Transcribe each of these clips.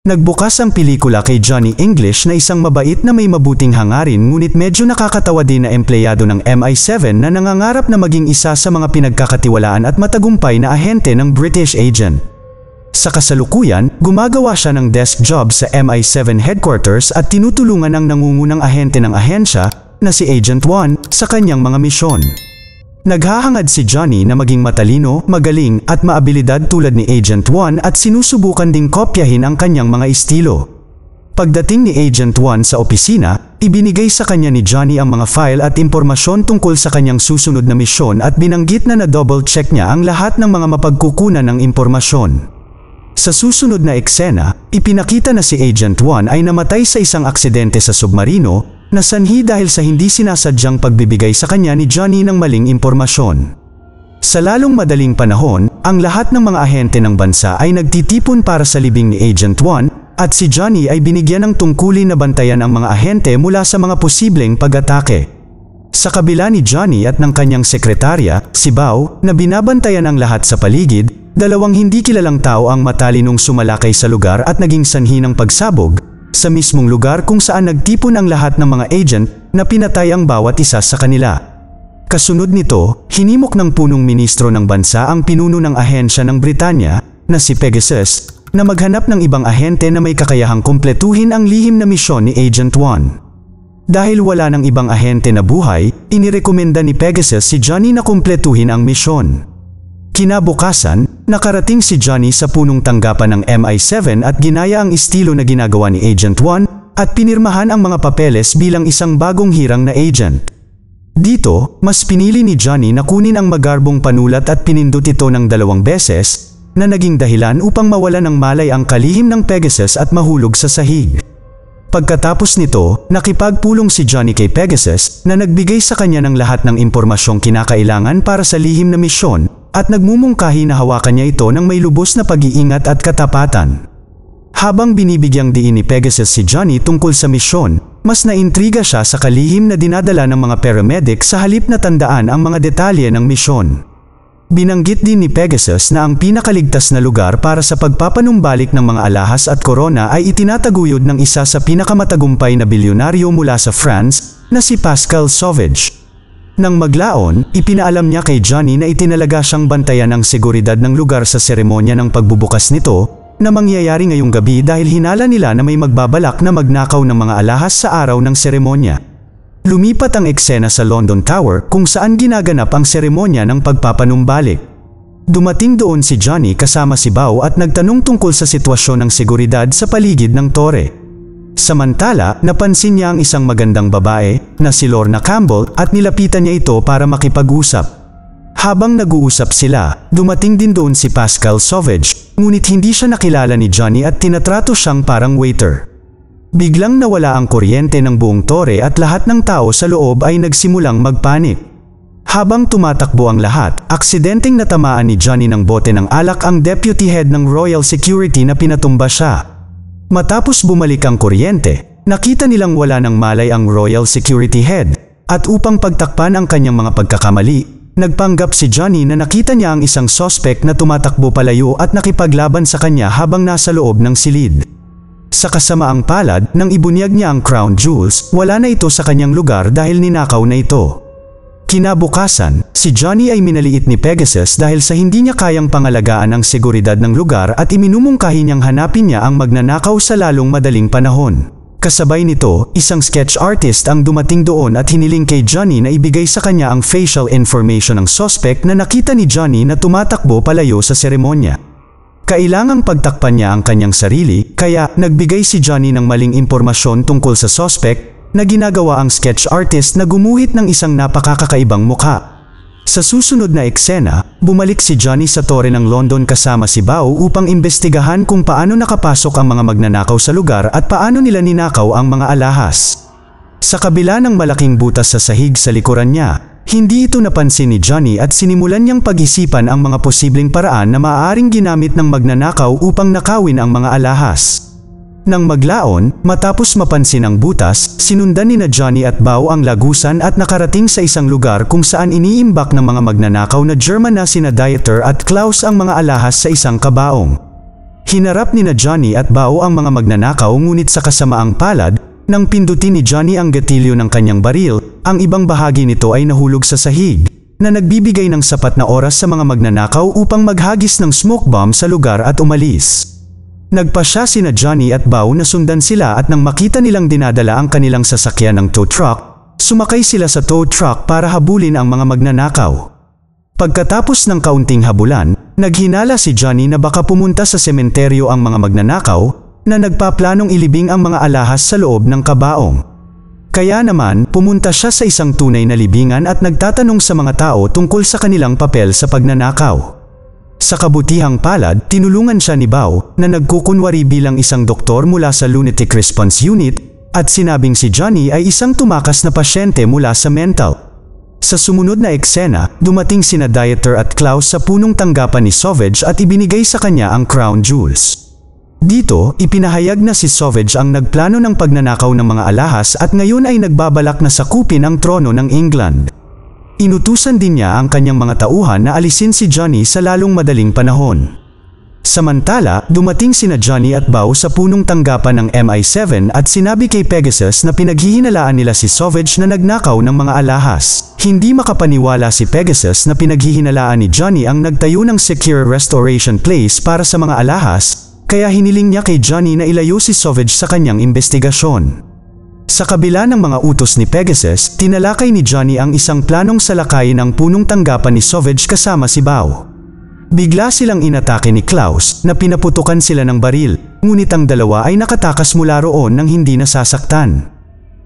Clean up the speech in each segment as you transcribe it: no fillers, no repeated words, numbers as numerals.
Nagbukas ang pelikula kay Johnny English na isang mabait na may mabuting hangarin ngunit medyo nakakatawa din na empleyado ng MI7 na nangangarap na maging isa sa mga pinagkakatiwalaan at matagumpay na ahente ng British agent. Sa kasalukuyan, gumagawa siya ng desk job sa MI7 headquarters at tinutulungan ang nangungunang ahente ng ahensya na si Agent 1 sa kanyang mga misyon. Naghahangad si Johnny na maging matalino, magaling at maabilidad tulad ni Agent 1 at sinusubukan ding kopyahin ang kanyang mga estilo. Pagdating ni Agent 1 sa opisina, ibinigay sa kanya ni Johnny ang mga file at impormasyon tungkol sa kanyang susunod na misyon at binanggit na na-double check niya ang lahat ng mga mapagkukunan ng impormasyon. Sa susunod na eksena, ipinakita na si Agent 1 ay namatay sa isang aksidente sa submarino na sanhi dahil sa hindi sinasadyang pagbibigay sa kanya ni Johnny ng maling impormasyon. Sa lalong madaling panahon, ang lahat ng mga ahente ng bansa ay nagtitipon para sa libing ni Agent 1 at si Johnny ay binigyan ng tungkulin na bantayan ang mga ahente mula sa mga posibleng pag-atake. Sa kabila ni Johnny at ng kanyang sekretarya, si Bao, na binabantayan ang lahat sa paligid, dalawang hindi kilalang tao ang matalinong sumalakay sa lugar at naging sanhi ng pagsabog sa mismong lugar kung saan nagtipon ang lahat ng mga agent na pinatay ang bawat isa sa kanila. Kasunod nito, hinimok ng punong ministro ng bansa ang pinuno ng ahensya ng Britanya na si Pegasus na maghanap ng ibang ahente na may kakayahang kumpletuhin ang lihim na misyon ni Agent 1. Dahil wala ng ibang ahente na buhay, inirekomenda ni Pegasus si Johnny na kumpletuhin ang misyon. Kinabukasan, nakarating si Johnny sa punong tanggapan ng MI7 at ginaya ang estilo na ginagawa ni Agent 1 at pinirmahan ang mga papeles bilang isang bagong hirang na agent. Dito, mas pinili ni Johnny na kunin ang magarbong panulat at pinindot ito ng 2 beses na naging dahilan upang mawala ng malay ang kalihim ng Pegasus at mahulog sa sahig. Pagkatapos nito, nakipagpulong si Johnny kay Pegasus na nagbigay sa kanya ng lahat ng impormasyong kinakailangan para sa lihim na misyon at nagmumungkahi na hawakan niya ito ng may lubos na pag-iingat at katapatan. Habang binibigyang diin ni Pegasus si Johnny tungkol sa misyon, mas naintriga siya sa kalihim na dinadala ng mga paramedic sa halip na tandaan ang mga detalye ng misyon. Binanggit din ni Pegasus na ang pinakaligtas na lugar para sa pagpapanumbalik ng mga alahas at korona ay itinataguyod ng isa sa pinakamatagumpay na bilyonaryo mula sa France na si Pascal Sauvage. Nang maglaon, ipinaalam niya kay Johnny na itinalaga siyang bantayan ang seguridad ng lugar sa seremonya ng pagbubukas nito na mangyayari ngayong gabi dahil hinala nila na may magbabalak na magnakaw ng mga alahas sa araw ng seremonya. Lumipat ang eksena sa London Tower kung saan ginaganap ang seremonya ng pagpapanumbalik. Dumating doon si Johnny kasama si Bao at nagtanong tungkol sa sitwasyon ng seguridad sa paligid ng tore. Samantala, napansin niya ang isang magandang babae na si Lorna Campbell at nilapitan niya ito para makipag-usap. Habang nag-uusap sila, dumating din doon si Pascal Sauvage, ngunit hindi siya nakilala ni Johnny at tinatrato siyang parang waiter. Biglang nawala ang kuryente ng buong tore at lahat ng tao sa loob ay nagsimulang magpanik. Habang tumatakbo ang lahat, aksidenteng natamaan ni Johnny ng bote ng alak ang deputy head ng Royal Security na pinatumba siya. Matapos bumalik ang kuryente, nakita nilang wala ng malay ang Royal Security Head, at upang pagtakpan ang kanyang mga pagkakamali, nagpanggap si Johnny na nakita niya ang isang suspect na tumatakbo palayo at nakipaglaban sa kanya habang nasa loob ng silid. Sa kasamaang palad, nang ibunyag niya ang crown jewels, wala na ito sa kanyang lugar dahil ninakaw na ito. Kinabukasan, si Johnny ay minaliit ni Pegasus dahil sa hindi niya kayang pangalagaan ang seguridad ng lugar at iminumungkahi niyang hanapin niya ang magnanakaw sa lalong madaling panahon. Kasabay nito, isang sketch artist ang dumating doon at hiniling kay Johnny na ibigay sa kanya ang facial information ng suspect na nakita ni Johnny na tumatakbo palayo sa seremonya. Kailangang pagtakpan niya ang kanyang sarili, kaya nagbigay si Johnny ng maling impormasyon tungkol sa suspect na ginagawa ang sketch artist na gumuhit ng isang napakakakaibang mukha. Sa susunod na eksena, bumalik si Johnny sa tore ng London kasama si Bao upang imbestigahan kung paano nakapasok ang mga magnanakaw sa lugar at paano nila ninakaw ang mga alahas. Sa kabila ng malaking butas sa sahig sa likuran niya, hindi ito napansin ni Johnny at sinimulan niyang pag-isipan ang mga posibleng paraan na maaaring ginamit ng magnanakaw upang nakawin ang mga alahas. Nang maglaon, matapos mapansin ang butas, sinundan ni na Johnny at Bao ang lagusan at nakarating sa isang lugar kung saan iniimbak ng mga magnanakaw na German na sina Dieter at Klaus ang mga alahas sa isang kabaong. Hinarap ni Johnny at Bao ang mga magnanakaw ngunit sa kasamaang palad, nang pindutin ni Johnny ang gatilyo ng kanyang baril, ang ibang bahagi nito ay nahulog sa sahig, na nagbibigay ng sapat na oras sa mga magnanakaw upang maghagis ng smoke bomb sa lugar at umalis. Nagpasya sina Johnny at Bao na sundan sila at nang makita nilang dinadala ang kanilang sasakyan ng tow truck, sumakay sila sa tow truck para habulin ang mga magnanakaw. Pagkatapos ng kaunting habulan, naghinala si Johnny na baka pumunta sa sementeryo ang mga magnanakaw na nagpaplanong ilibing ang mga alahas sa loob ng kabaong. Kaya naman, pumunta siya sa isang tunay na libingan at nagtatanong sa mga tao tungkol sa kanilang papel sa pagnanakaw. Sa kabutihang palad, tinulungan siya ni Bao na nagkukunwari bilang isang doktor mula sa Lunatic Response Unit at sinabing si Johnny ay isang tumakas na pasyente mula sa mental. Sa sumunod na eksena, dumating sina Dieter at Klaus sa punong tanggapan ni Sauvage at ibinigay sa kanya ang crown jewels. Dito, ipinahayag na si Sauvage ang nagplano ng pagnanakaw ng mga alahas at ngayon ay nagbabalak na sakupin ang trono ng England. Inutusan din niya ang kanyang mga tauhan na alisin si Johnny sa lalong madaling panahon. Samantala, dumating sina Johnny at Bao sa punong tanggapan ng MI7 at sinabi kay Pegasus na pinaghihinalaan nila si Sauvage na nagnakaw ng mga alahas. Hindi makapaniwala si Pegasus na pinaghihinalaan ni Johnny ang nagtayo ng secure restoration place para sa mga alahas, kaya hiniling niya kay Johnny na ilayo si Sauvage sa kanyang investigasyon. Sa kabila ng mga utos ni Pegasus, tinalakay ni Johnny ang isang planong salakayin ang punong tanggapan ni Sauvage kasama si Bao. Bigla silang inatake ni Klaus na pinaputukan sila ng baril, ngunit ang dalawa ay nakatakas mula roon nang hindi nasasaktan.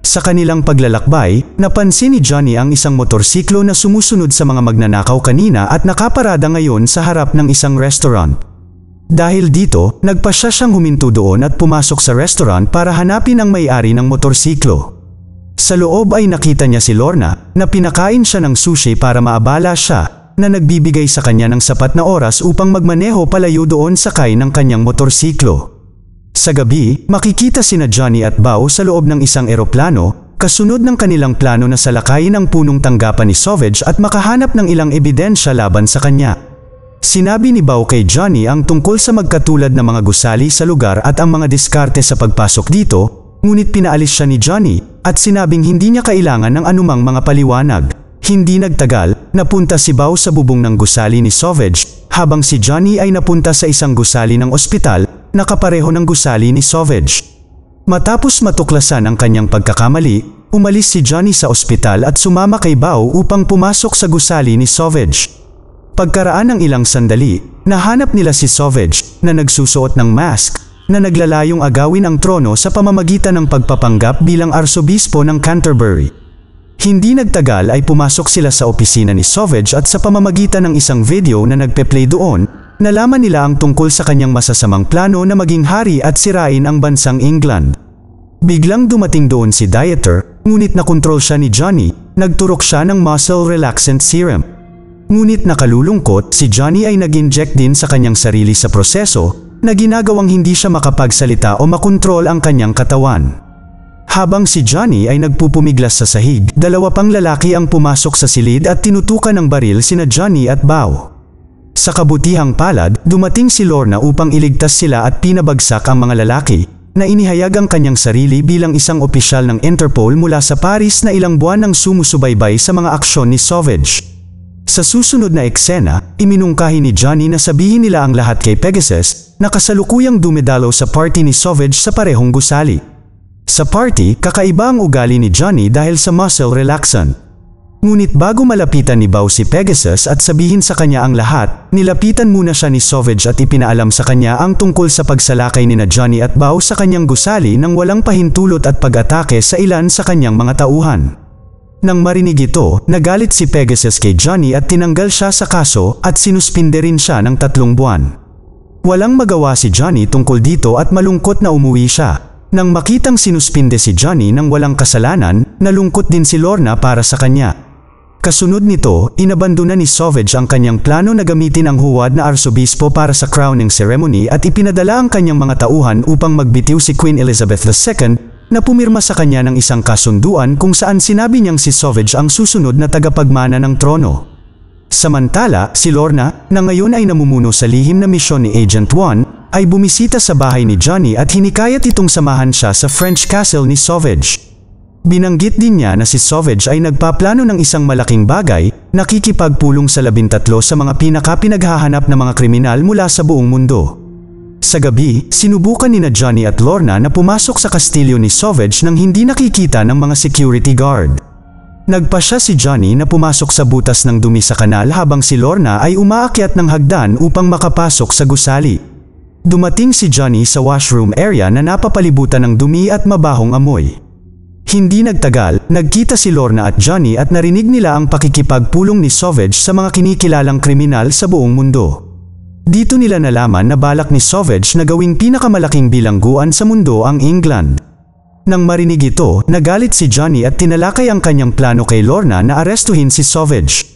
Sa kanilang paglalakbay, napansin ni Johnny ang isang motorsiklo na sumusunod sa mga magnanakaw kanina at nakaparada ngayon sa harap ng isang restaurant. Dahil dito, nagpasya siyang huminto doon at pumasok sa restaurant para hanapin ang may-ari ng motorsiklo. Sa loob ay nakita niya si Lorna na pinakain siya ng sushi para maabala siya, na nagbibigay sa kanya ng sapat na oras upang magmaneho palayo doon sakay ng kanyang motorsiklo. Sa gabi, makikita sina Johnny at Bao sa loob ng isang eroplano, kasunod ng kanilang plano na salakayin ang punong tanggapan ni Sauvage at makahanap ng ilang ebidensya laban sa kanya. Sinabi ni Bao kay Johnny ang tungkol sa magkatulad na mga gusali sa lugar at ang mga diskarte sa pagpasok dito, ngunit pinaalis siya ni Johnny at sinabing hindi niya kailangan ng anumang mga paliwanag. Hindi nagtagal, napunta si Bao sa bubong ng gusali ni Sauvage, habang si Johnny ay napunta sa isang gusali ng ospital na kapareho ng gusali ni Sauvage. Matapos matuklasan ang kanyang pagkakamali, umalis si Johnny sa ospital at sumama kay Bao upang pumasok sa gusali ni Sauvage. Pagkaraan ng ilang sandali, nahanap nila si Sauvage na nagsusuot ng mask na naglalayong agawin ang trono sa pamamagitan ng pagpapanggap bilang arsobispo ng Canterbury. Hindi nagtagal ay pumasok sila sa opisina ni Sauvage at sa pamamagitan ng isang video na nagpe-play doon, nalaman nila ang tungkol sa kanyang masasamang plano na maging hari at sirain ang bansang England. Biglang dumating doon si Dieter, ngunit nakontrol siya ni Johnny, nagturok siya ng muscle relaxant serum. Ngunit nakalulungkot, si Johnny ay nag-inject din sa kanyang sarili sa proseso na ginagawang hindi siya makapagsalita o makontrol ang kanyang katawan. Habang si Johnny ay nagpupumiglas sa sahig, dalawa pang lalaki ang pumasok sa silid at tinutukan ng baril sina Johnny at Bao. Sa kabutihang palad, dumating si Lorna upang iligtas sila at pinabagsak ang mga lalaki, na inihayag ang kanyang sarili bilang isang opisyal ng Interpol mula sa Paris na ilang buwan nang sumusubaybay sa mga aksyon ni Sauvage. Sa susunod na eksena, iminungkahi ni Johnny na sabihin nila ang lahat kay Pegasus na kasalukuyang dumedalo sa party ni Sauvage sa parehong gusali. Sa party, kakaiba ang ugali ni Johnny dahil sa muscle relaxant. Ngunit bago malapitan ni Bao si Pegasus at sabihin sa kanya ang lahat, nilapitan muna siya ni Sauvage at ipinaalam sa kanya ang tungkol sa pagsalakay ni Johnny at Bao sa kanyang gusali nang walang pahintulot at pag-atake sa ilan sa kanyang mga tauhan. Nang marinig ito, nagalit si Pegasus kay Johnny at tinanggal siya sa kaso at sinuspinde rin siya ng 3 buwan. Walang magawa si Johnny tungkol dito at malungkot na umuwi siya. Nang makitang sinuspinde si Johnny nang walang kasalanan, nalungkot din si Lorna para sa kanya. Kasunod nito, inabandona ni Sauvage ang kanyang plano na gamitin ang huwad na arsobispo para sa crowning ceremony at ipinadala ang kanyang mga tauhan upang magbitiw si Queen Elizabeth II na pumirma sa kanya ng isang kasunduan kung saan sinabi niyang si Sauvage ang susunod na tagapagmana ng trono. Samantala, si Lorna, na ngayon ay namumuno sa lihim na misyon ni Agent 1, ay bumisita sa bahay ni Johnny at hinikayat itong samahan siya sa French castle ni Sauvage. Binanggit din niya na si Sauvage ay nagpaplano ng isang malaking bagay, nakikipagpulong sa 13 sa mga pinakapinaghahanap na mga kriminal mula sa buong mundo. Sa gabi, sinubukan ni Johnny at Lorna na pumasok sa kastilyo ni Sauvage nang hindi nakikita ng mga security guard. Nagpasya si Johnny na pumasok sa butas ng dumi sa kanal habang si Lorna ay umaakyat ng hagdan upang makapasok sa gusali. Dumating si Johnny sa washroom area na napapalibutan ng dumi at mabahong amoy. Hindi nagtagal, nagkita si Lorna at Johnny at narinig nila ang pakikipagpulong ni Sauvage sa mga kinikilalang kriminal sa buong mundo. Dito nila nalaman na balak ni Sauvage na gawing pinakamalaking bilangguan sa mundo ang England. Nang marinig ito, nagalit si Johnny at tinalakay ang kanyang plano kay Lorna na arestuhin si Sauvage.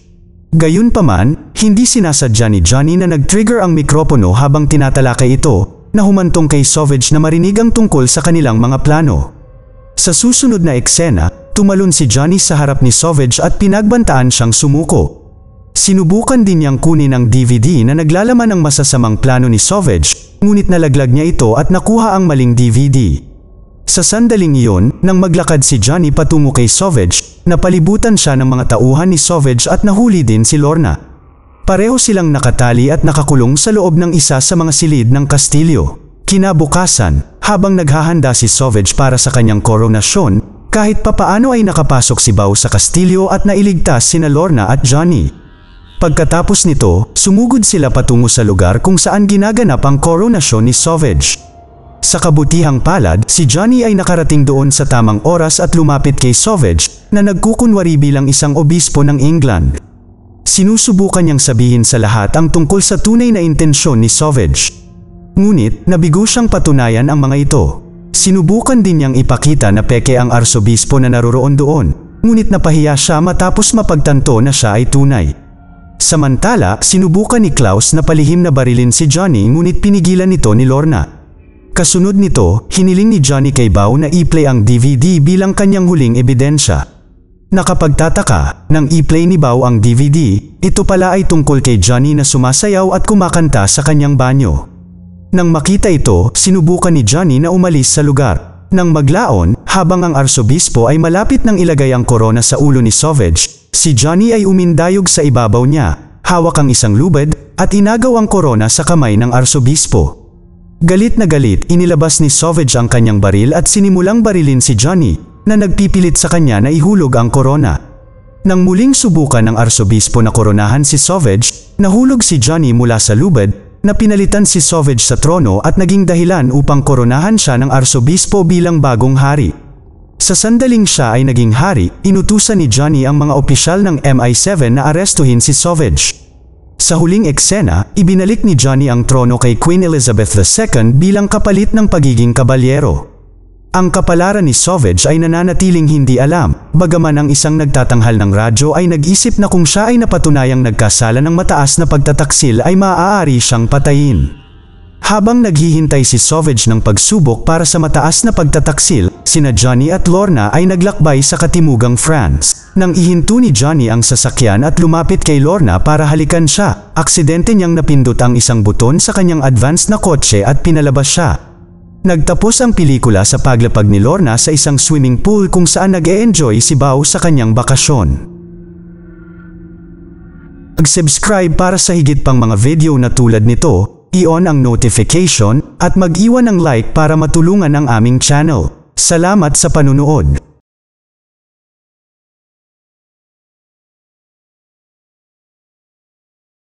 Gayunpaman, hindi sinasadya ni Johnny na nag-trigger ang mikropono habang tinatalakay ito, na humantong kay Sauvage na marinig ang tungkol sa kanilang mga plano. Sa susunod na eksena, tumalon si Johnny sa harap ni Sauvage at pinagbantaan siyang sumuko. Sinubukan din niyang kunin ang DVD na naglalaman ng masasamang plano ni Sauvage, ngunit nalaglag niya ito at nakuha ang maling DVD. Sa sandaling iyon, nang maglakad si Johnny patungo kay Sauvage, napalibutan siya ng mga tauhan ni Sauvage at nahuli din si Lorna. Pareho silang nakatali at nakakulong sa loob ng isa sa mga silid ng kastilyo. Kinabukasan, habang naghahanda si Sauvage para sa kanyang koronasyon, kahit papaano ay nakapasok si Bao sa kastilyo at nailigtas sina Lorna at Johnny. Pagkatapos nito, sumugod sila patungo sa lugar kung saan ginaganap ang koronasyon ni Sauvage. Sa kabutihang palad, si Johnny ay nakarating doon sa tamang oras at lumapit kay Sauvage na nagkukunwari bilang isang obispo ng England. Sinusubukan niyang sabihin sa lahat ang tungkol sa tunay na intensyon ni Sauvage. Ngunit, nabigo siyang patunayan ang mga ito. Sinubukan din niyang ipakita na peke ang arsobispo na naroroon doon, ngunit napahiya siya matapos mapagtanto na siya ay tunay. Samantala, sinubukan ni Klaus na palihim na barilin si Johnny ngunit pinigilan nito ni Lorna. Kasunod nito, hiniling ni Johnny kay Bao na i-play ang DVD bilang kanyang huling ebidensya. Nakapagtataka, nang i-play ni Bao ang DVD, ito pala ay tungkol kay Johnny na sumasayaw at kumakanta sa kanyang banyo. Nang makita ito, sinubukan ni Johnny na umalis sa lugar. Nang maglaon, habang ang arsobispo ay malapit nang ilagay ang korona sa ulo ni Sauvage, si Johnny ay umindayog sa ibabaw niya, hawak ang isang lubid, at inagaw ang korona sa kamay ng arsobispo. Galit na galit, inilabas ni Sauvage ang kanyang baril at sinimulang barilin si Johnny, na nagpipilit sa kanya na ihulog ang korona. Nang muling subukan ng arsobispo na koronahan si Sauvage, nahulog si Johnny mula sa lubid, na pinalitan si Sauvage sa trono at naging dahilan upang koronahan siya ng arsobispo bilang bagong hari. Sa sandaling siya ay naging hari, inutusan ni Johnny ang mga opisyal ng MI7 na arestuhin si Sauvage. Sa huling eksena, ibinalik ni Johnny ang trono kay Queen Elizabeth II bilang kapalit ng pagiging kabalyero. Ang kapalaran ni Sauvage ay nananatiling hindi alam, bagaman ang isang nagtatanghal ng radyo ay nag-isip na kung siya ay napatunayang nagkasala ng mataas na pagtataksil ay maaari siyang patayin. Habang naghihintay si Sauvage ng pagsubok para sa mataas na pagtataksil, sina Johnny at Lorna ay naglakbay sa katimugang France. Nang ihinto ni Johnny ang sasakyan at lumapit kay Lorna para halikan siya, aksidente niyang napindot ang isang buton sa kanyang advance na kotse at pinalabas siya. Nagtapos ang pelikula sa paglapag ni Lorna sa isang swimming pool kung saan nag-e-enjoy si Bao sa kanyang bakasyon. Mag-subscribe para sa higit pang mga video na tulad nito, i-on ang notification, at mag-iwan ng like para matulungan ang aming channel. Salamat sa panunood.